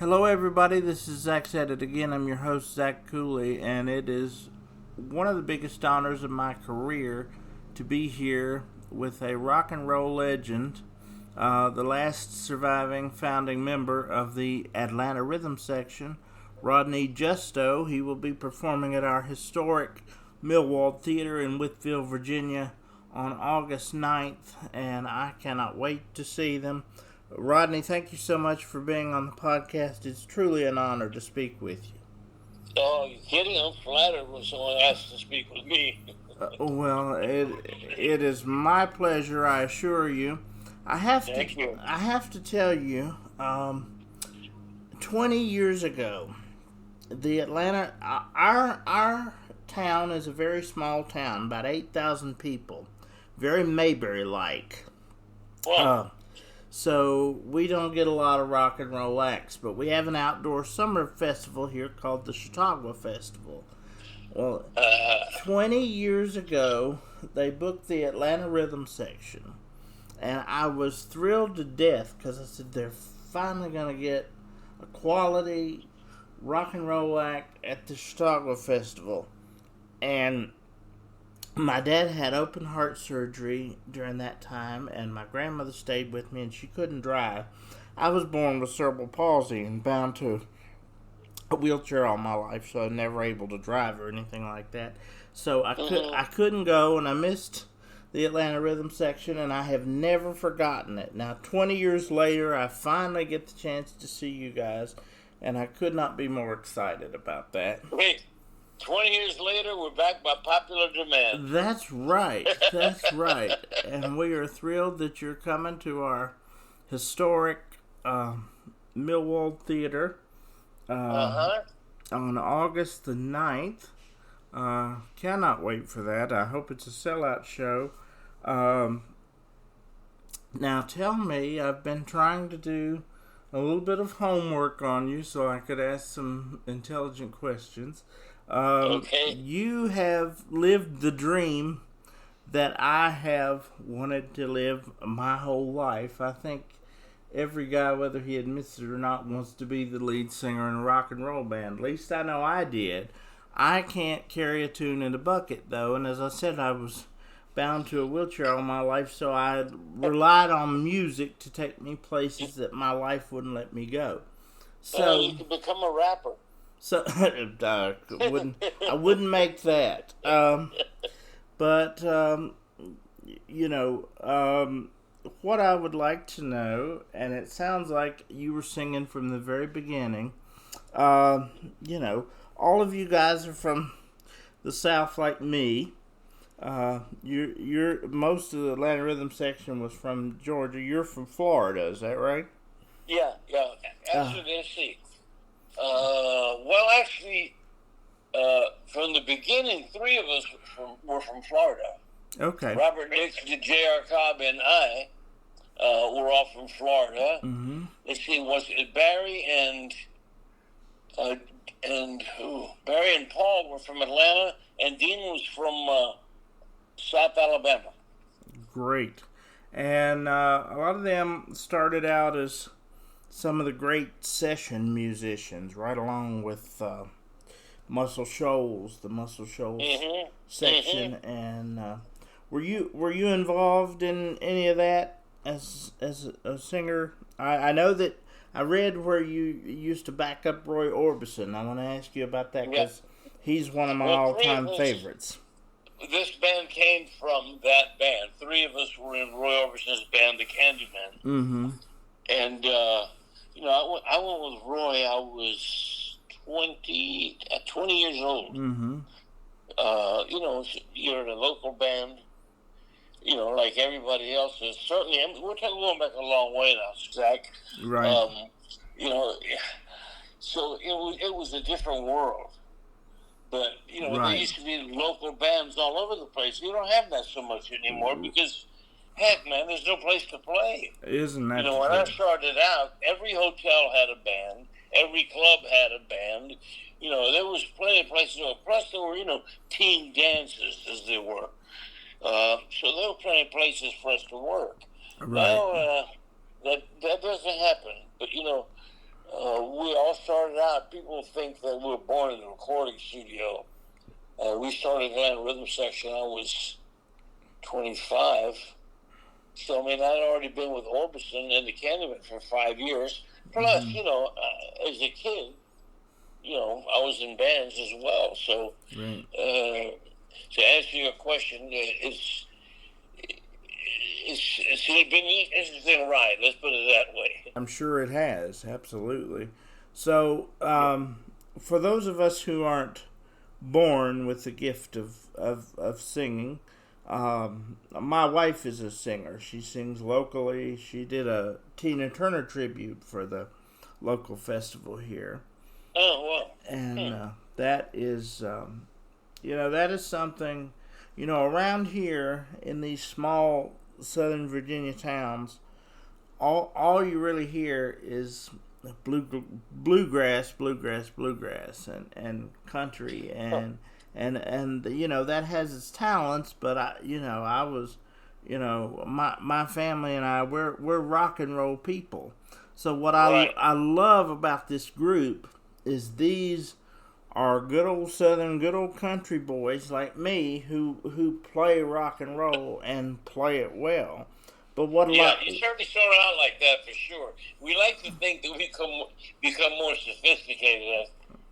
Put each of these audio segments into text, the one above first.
Hello, everybody. This is Zach Said It Again. I'm your host, Zach Cooley, and it is one of the biggest honors of my career to be here with a rock and roll legend, the last surviving founding member of the Atlanta Rhythm Section, Rodney Justo. He will be performing at our historic Millwald Theatre in Wytheville, Virginia on August 9th, and I cannot wait to see them. Rodney, thank you so much for being on the podcast. It's truly an honor to speak with you. Oh, you're kidding? I'm flattered when someone asks to speak with me. Well, it is my pleasure, I assure you. Thank you. I have to tell you, 20 years ago, the Atlanta, our town is a very small town, about 8,000 people, very Mayberry-like. Wow. So we don't get a lot of rock and roll acts, but we have an outdoor summer festival here called the Chautauqua Festival. Well, 20 years ago, they booked the Atlanta Rhythm Section, and I was thrilled to death because I said they're finally going to get a quality rock and roll act at the Chautauqua Festival. And my dad had open heart surgery during that time, and my grandmother stayed with me, and she couldn't drive. I was born with cerebral palsy and bound to a wheelchair all my life, so I was never able to drive or anything like that. So I couldn't go, and I missed the Atlanta Rhythm Section, and I have never forgotten it. Now, 20 years later, I finally get the chance to see you guys, and I could not be more excited about that. Wait, 20 years later, we're back by popular demand. That's right. That's right. And we are thrilled that you're coming to our historic Millwald Theatre on August the 9th. Cannot wait for that. I hope it's a sellout show. Now tell me, I've been trying to do a little bit of homework on you so I could ask some intelligent questions. Okay. You have lived the dream that I have wanted to live my whole life. I think every guy, whether he admits it or not, wants to be the lead singer in a rock and roll band. At least I know I did. I can't carry a tune in a bucket, though, and as I said, I was bound to a wheelchair all my life, so I relied on music to take me places that my life wouldn't let me go. So you could become a rapper. So I wouldn't make that. But what I would like to know, and it sounds like you were singing from the very beginning. All of you guys are from the South, like me. You're most of the Atlanta Rhythm Section was from Georgia. You're from Florida, is that right? Yeah. Actually, let's see. Actually, from the beginning, three of us were from Florida. Okay. Robert Nixon, J.R. Cobb, and I were all from Florida. Mm-hmm. Let's see, was it Barry Barry and Paul were from Atlanta, and Dean was from South Alabama. Great. And a lot of them started out as some of the great session musicians, right along with Muscle Shoals, the Muscle Shoals section. Mm-hmm. And were you involved in any of that as a singer? I know that I read where you used to back up Roy Orbison. I want to ask you about that because he's one of my all-time favorites. This band came from that band. Three of us were in Roy Orbison's band, the Candymen. Mm-hmm. And I went with Roy. I was 20 years old. Mm-hmm. You're in a local band, like everybody else is. Certainly, we're going back a long way now, Zach. Right. So it was a different world. But, right. There used to be local bands all over the place. You don't have that so much anymore because, heck, man, there's no place to play. Isn't that when I started out, every hotel had a band. Every club had a band. There was plenty of places. Plus, there were, teen dances, as they were. So there were plenty of places for us to work. Right. Now, that doesn't happen. But, We all started out, people think that we were born in a recording studio. We started in the rhythm section. I was 25. So, I mean, I'd already been with Orbison and the Candyman for 5 years. Plus, you know, as a kid, you know, I was in bands as well. So, to answer your question, it's been an interesting ride. Let's put it that way. I'm sure it has, absolutely. So, for those of us who aren't born with the gift of singing, my wife is a singer. She sings locally. She did a Tina Turner tribute for the local festival here. Oh, wow. And that is, that is something, around here in these small Southern Virginia towns, all you really hear is bluegrass, and country, and that has its talents. But I was, my family and I, we're rock and roll people. So what I love about this group is these are good old Southern, good old country boys like me who play rock and roll and play it well. But you certainly start out like that for sure. We like to think that we become more sophisticated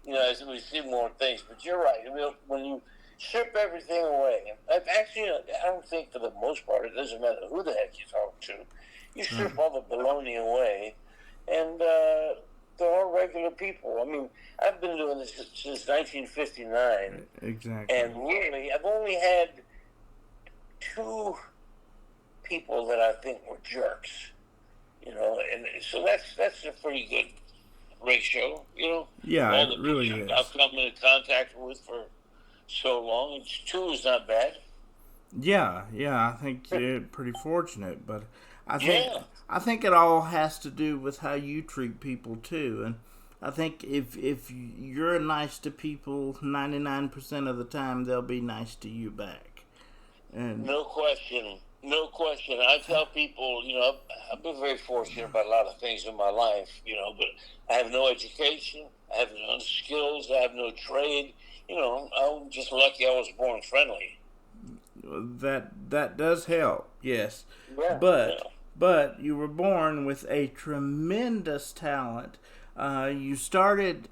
as we see more things. But you're right. When you strip everything away, actually, I don't think for the most part it doesn't matter who the heck you talk to. You strip all the baloney away, and they're all regular people. I mean, I've been doing this since 1959. Exactly. And really, I've only had 2 people that I think were jerks, and so that's a pretty good ratio, Yeah, all the it really people is. I've come into contact with for so long. 2 is not bad. Yeah, I think you're pretty fortunate, but I think it all has to do with how you treat people too, and I think if you're nice to people 99% of the time, they'll be nice to you back. And no question. I tell people, I've been very fortunate about a lot of things in my life, but I have no education, I have no skills, I have no trade. I'm just lucky I was born friendly. That does help, yes. Yeah, but you were born with a tremendous talent. You started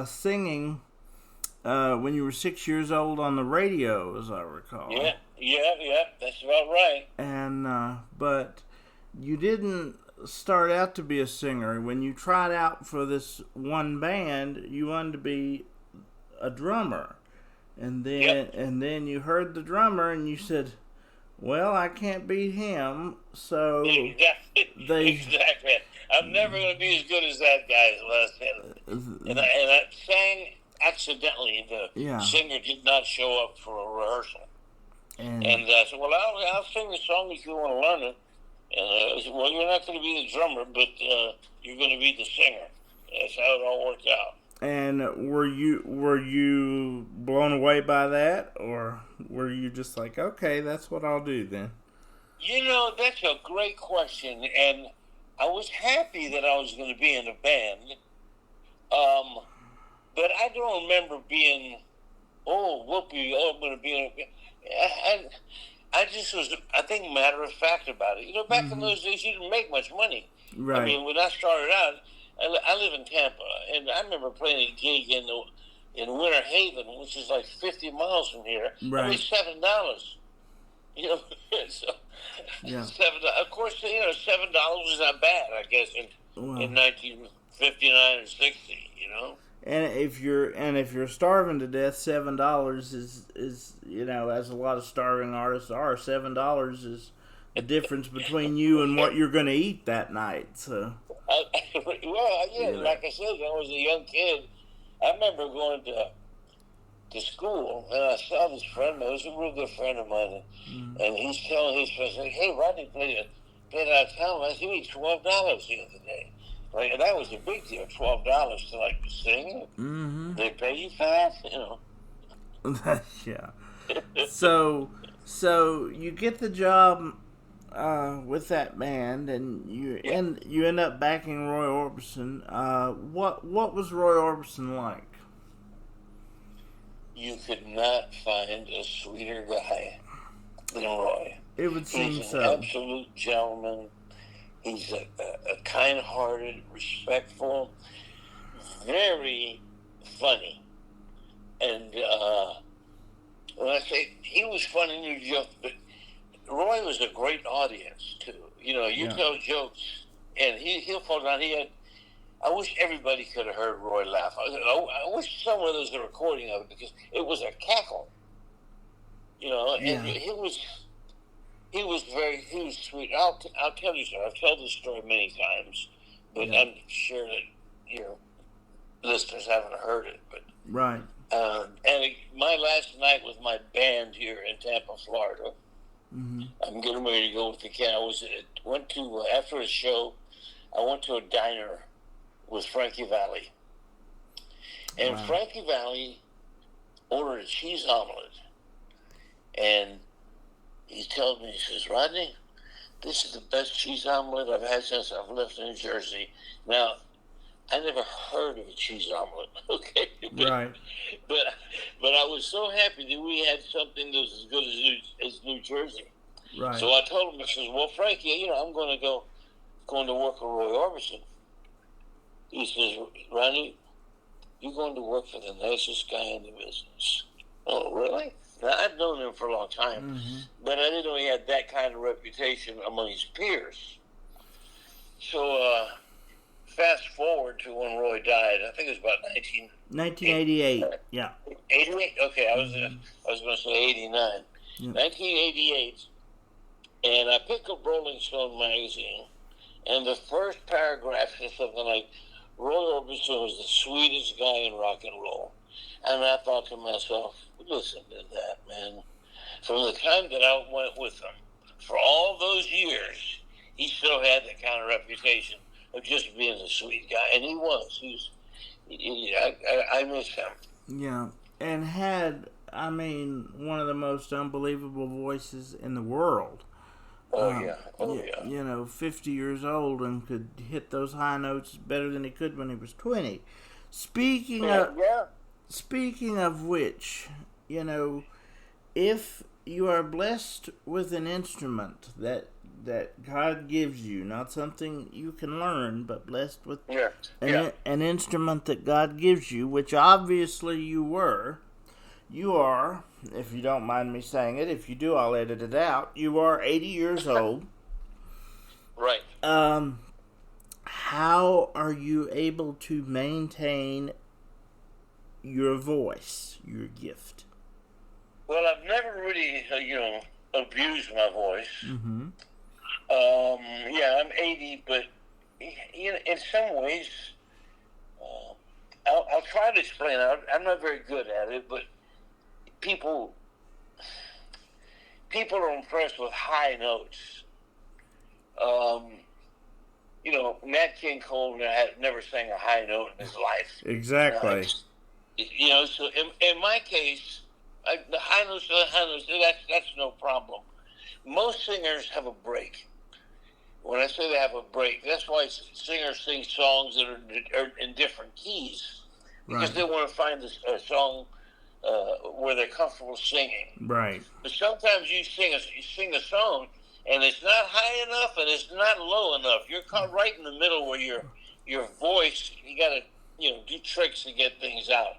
singing when you were 6 years old on the radio, as I recall. Yeah, that's about right. And but you didn't start out to be a singer. When you tried out for this one band, you wanted to be a drummer, and then you heard the drummer and you said, "Well, I can't beat him." So exactly. I'm never going to be as good as that guy, as I said. And I sang accidentally. The singer did not show up for a rehearsal. And I said, "Well, I'll sing the song if you want to learn it." And I said, "Well, you're not going to be the drummer, but you're going to be the singer." That's how it all worked out. And were you blown away by that, or were you just like, okay, that's what I'll do then? That's a great question, and I was happy that I was going to be in a band, but I don't remember being, I'm going to be in a band. I just was, I think, matter of fact about it. Back in those days, you didn't make much money. Right. I mean, when I started out, I live in Tampa, and I remember playing a gig in Winter Haven, which is like 50 miles from here. Right. It was $7. So yeah. Of course, $7 is not bad, I guess, in 1959 or 60. And if you're starving to death, $7 is as a lot of starving artists are, $7 is the difference between you and what you're going to eat that night. So. Like I said, when I was a young kid, I remember going to school, and I saw this friend. It was a real good friend of mine, and he's telling his friends, "Hey, Rodney played out of town. I said, he made $12 the other day." Right, and that was a big deal, $12 to sing. Mm-hmm. They pay you for that, Yeah. So you get the job with that band, and you Yeah. end up backing Roy Orbison. What was Roy Orbison like? You could not find a sweeter guy than Roy. It would seem He's so. an absolute gentleman. He's a kind-hearted, respectful, very funny. And when I say he was funny, New York, but Roy was a great audience too. You tell jokes, and he'll fall down. I wish everybody could have heard Roy laugh. I wish someone was a recording of it, because it was a cackle. And he was sweet. I'll tell you something. I've told this story many times, but I'm sure that your listeners haven't heard it. But right. My last night with my band here in Tampa, Florida. Mm-hmm. I'm getting ready to go with the cat. After a show, I went to a diner with Frankie Valli. And wow. Frankie Valli ordered a cheese omelet. And he told me, he says, "Rodney, this is the best cheese omelet I've had since I've left New Jersey." Now, I never heard of a cheese omelet, okay? Right. But I was so happy that we had something that was as good as New Jersey. Right. So I told him, I says, "Well, Frankie, I'm going to work with Roy Orbison." He says, "Rodney, you're going to work for the nicest guy in the business." Oh, really? Now, I've known him for a long time, mm-hmm. but I didn't know he had that kind of reputation among his peers. So, fast forward to when Roy died. I think it was about 1988. Yeah. 88? Okay, I was going to say 89. Yeah. 1988, and I picked up Rolling Stone magazine, and the first paragraph said something like, "Roy Orbison was the sweetest guy in rock and roll." And I thought to myself, listen to that, man. From the time that I went with him, for all those years, he still had that kind of reputation of just being a sweet guy. And he was. I miss him. Yeah. And had, one of the most unbelievable voices in the world. Yeah. 50 years old and could hit those high notes better than he could when he was 20. Speaking of which, if you are blessed with an instrument that God gives you, not something you can learn, but blessed with an instrument that God gives you, which obviously you are, if you don't mind me saying it, if you do, I'll edit it out, you are 80 years old. Right. How are you able to maintain your voice, your gift? Well, I've never really, abused my voice. Mm-hmm. I'm 80, but in some ways, I'll try to explain it. I'm not very good at it, but people are impressed with high notes. Nat King Cole never sang a high note in his life. Exactly. So in my case, the high notes are the high notes. That's no problem. Most singers have a break. When I say they have a break, that's why singers sing songs that are in different keys, because they want to find a song where they're comfortable singing. Right. But sometimes you sing a song, and it's not high enough and it's not low enough. You're caught right in the middle where your voice, you got to do tricks to get things out.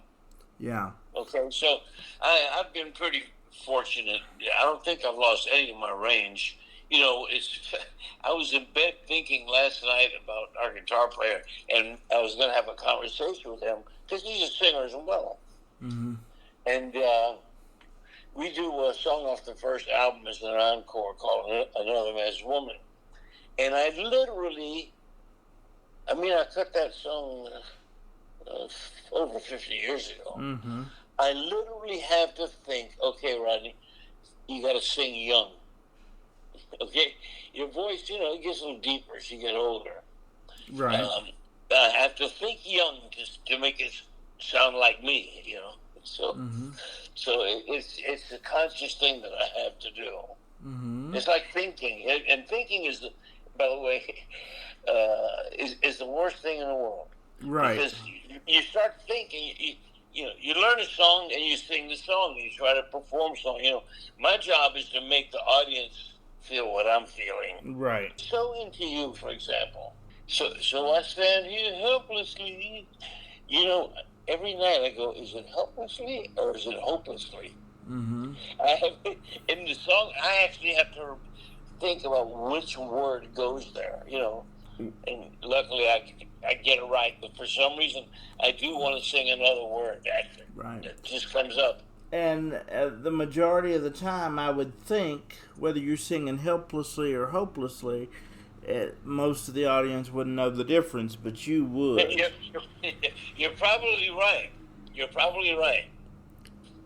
Yeah. Okay, so I've been pretty fortunate. I don't think I've lost any of my range. I was in bed thinking last night about our guitar player, and I was going to have a conversation with him because he's a singer as well. Mm-hmm. And we do a song off the first album as an encore called "Another Man's Woman," and I cut that song over 50 years ago. Mm-hmm. I literally have to think, okay, Rodney, you got to sing young. Okay, your voice, it gets a little deeper as you get older. Right. I have to think young to make it sound like me. So, mm-hmm. so it's a conscious thing that I have to do. Mm-hmm. It's like thinking, and thinking is, by the way, is the worst thing in the world. Right. Because you start thinking, you learn a song and you sing the song. You try to perform song. My job is to make the audience feel what I'm feeling. Right. So into you, for example. So I stand here helplessly. Every night I go, is it helplessly or is it hopelessly? Mm-hmm. In the song, I actually have to think about which word goes there, And luckily I get it right, but for some reason I do want to sing another word. That just comes up. And the majority of the time, I would think, whether you're singing helplessly or hopelessly, most of the audience wouldn't know the difference, but you would. You're probably right. You're probably right.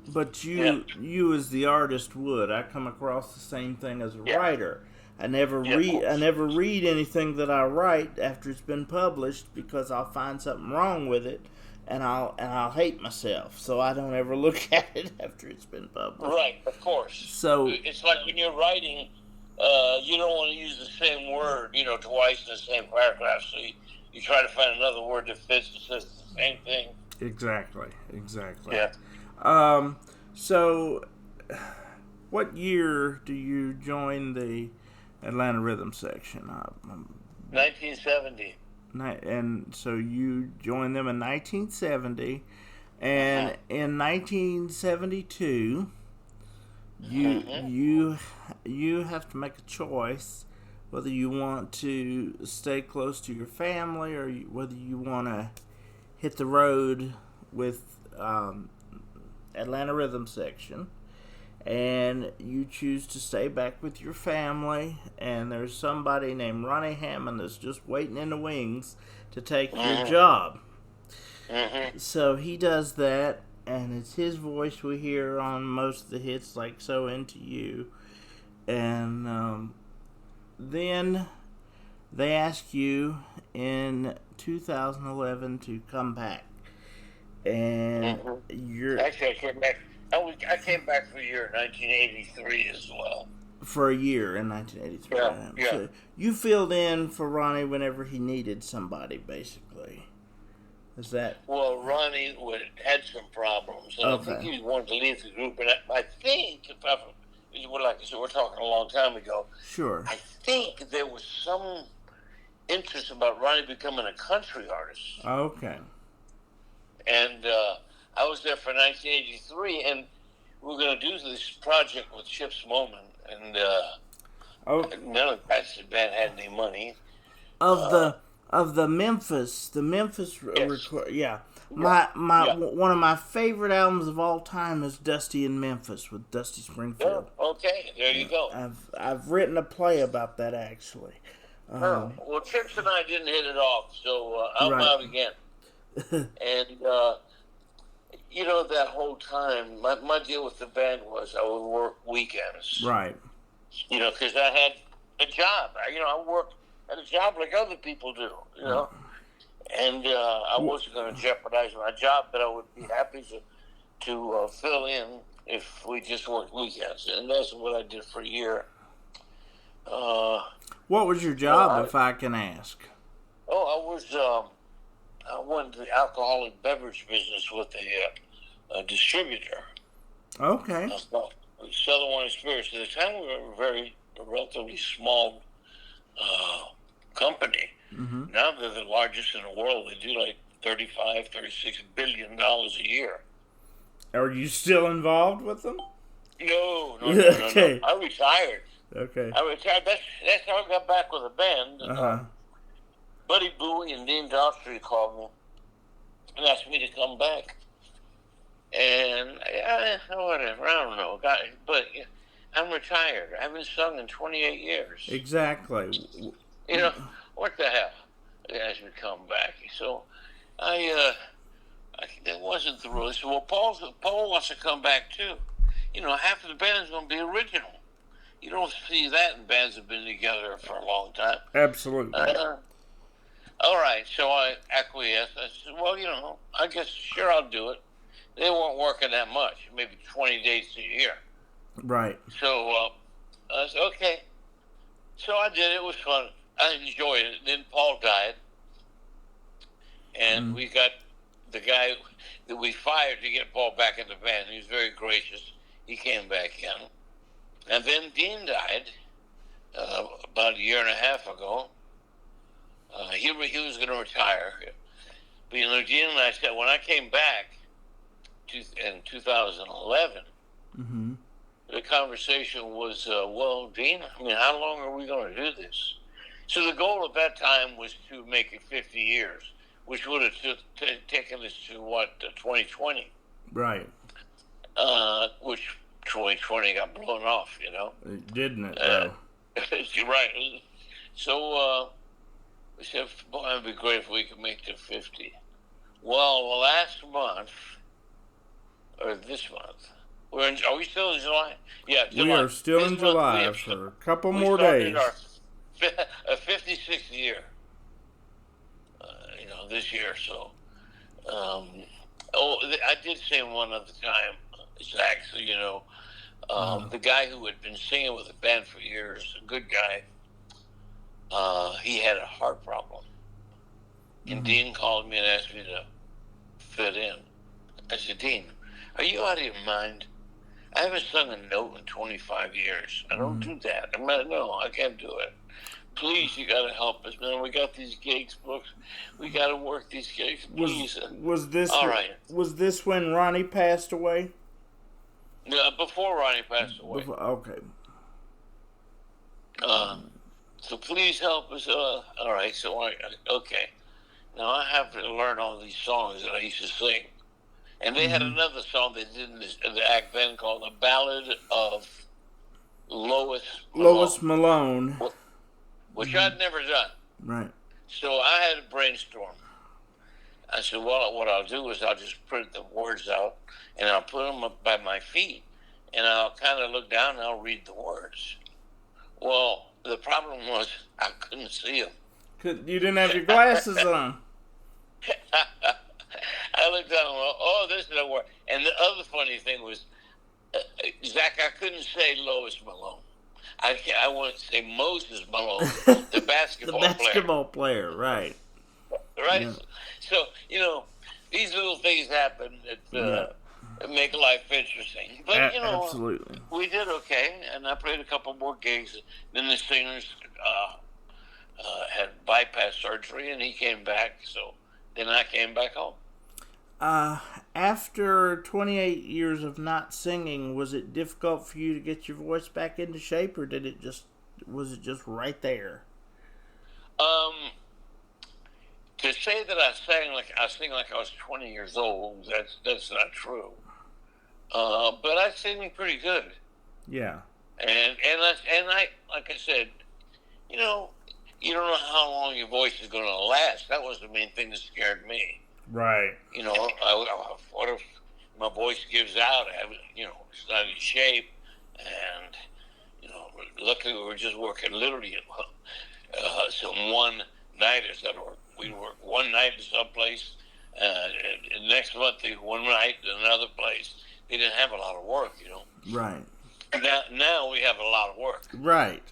But you as the artist would. I come across the same thing as a writer. I never read anything that I write after it's been published because I'll find something wrong with it, and I'll hate myself. So I don't ever look at it after it's been published. Right, of course. So it's like when you're writing, you don't want to use the same word, twice in the same paragraph. So you try to find another word that fits that says the same thing. Exactly. Yeah. So, what year do you join the Atlanta Rhythm section? 1970. And so you joined them in 1970, and in 1972, you have to make a choice whether you want to stay close to your family or whether you want to hit the road with Atlanta Rhythm section, and you choose to stay back with your family, and there's somebody named Ronnie Hammond that's just waiting in the wings to take your job. So he does that, and it's his voice we hear on most of the hits, like So Into You. And then they ask you in 2011 to come back. And you're... Actually, I came back. I came back for a year in 1983 as well. For a year in 1983. Yeah. So you filled in for Ronnie whenever he needed somebody, basically. Is that... Well, Ronnie had some problems. I think he wanted to leave the group. And I think, like I said, we're talking a long time ago. Sure. I think there was some interest about Ronnie becoming a country artist. Okay. And I was there for 1983, and we were going to do this project with Chips Moman, and none of the band had any money. Of the Memphis record, one of my favorite albums of all time is Dusty in Memphis with Dusty Springfield. Oh, okay, there you go. I've written a play about that actually. Well, Chips and I didn't hit it off, so I'm out again. And that whole time, my deal with the band was I would work weekends. Right. Because I had a job. I worked at a job like other people do, And I wasn't going to jeopardize my job, but I would be happy to fill in if we just worked weekends. And that's what I did for a year. What was your job, if I can ask? I went to the alcoholic beverage business with a distributor. Okay. Southern Wine Spirits. At the time, we were a relatively small company. Mm-hmm. Now they're the largest in the world. They do like $36 billion a year. Are you still involved with them? No. Okay. I retired. Okay. I retired. That's how I got back with the band. Buddy Bowie and Dean Daughtry called me and asked me to come back. And whatever, I don't know. But I'm retired. I haven't sung in 28 years. Exactly. What the hell? They asked me to come back. So that wasn't the rule. I said, well, Paul wants to come back too. Half of the band's going to be original. You don't see that in bands that have been together for a long time. Absolutely. All right, so I acquiesced. I said, well, I guess, sure, I'll do it. They weren't working that much, maybe 20 days a year. Right. So I said, okay. So I did. It was fun. I enjoyed it. Then Paul died. And we got the guy that we fired to get Paul back in the band. He was very gracious. He came back in. And then Dean died about a year and a half ago. He was going to retire. But, Dean and I said, when I came back in 2011, the conversation was, well, Dean, how long are we going to do this? So the goal at that time was to make it 50 years, which would have taken us to, 2020? Right. Which 2020 got blown off, Didn't it, You're right. So we said, boy, it'd be great if we could make it 50. Well, last month, or this month, are we still in July? Yeah, July. We are still in July for a couple more days. Our 56th year, this year. So, I did sing one other time, Zach. So, the guy who had been singing with the band for years, a good guy, he had a heart problem. And Dean called me and asked me to fit in. I said, Dean, are you out of your mind? I haven't sung a note in 25 years. I don't do that. No, I can't do it. Please, you got to help us, man. We got these gigs booked. We got to work these gigs. Please. Was this all right? Was this when Ronnie passed away? Yeah, before Ronnie passed away. Okay. So please help us. All right. So okay. Now I have to learn all these songs that I used to sing. And they had another song they did in the act then called The Ballad of Lois Malone. Which I'd never done. Right. So I had a brainstorm. I said, well, what I'll do is I'll just print the words out and I'll put them up by my feet and I'll kind of look down and I'll read the words. Well, the problem was I couldn't see them. You didn't have your glasses on. I looked down and went, oh, this is a word. And the other funny thing was, Zach, I couldn't say Lois Malone. I wanted to say Moses Malone, the basketball player, right. Right? Yeah. So, these little things happen that make life interesting. But, absolutely. We did okay, and I played a couple more gigs. Then the singers had bypass surgery, and he came back, so then I came back home. After 28 years of not singing, was it difficult for you to get your voice back into shape, or was it just right there? To say that I sing like I was 20 years old, that's not true. But I sing pretty good. Yeah. And I like I said, you don't know how long your voice is going to last. That was the main thing that scared me. Right. What if my voice gives out? It's not in shape, and luckily we were just working literally. So one night is that we work one night in some place, and next month one night in another place. They didn't have a lot of work, Right. Now we have a lot of work. Right.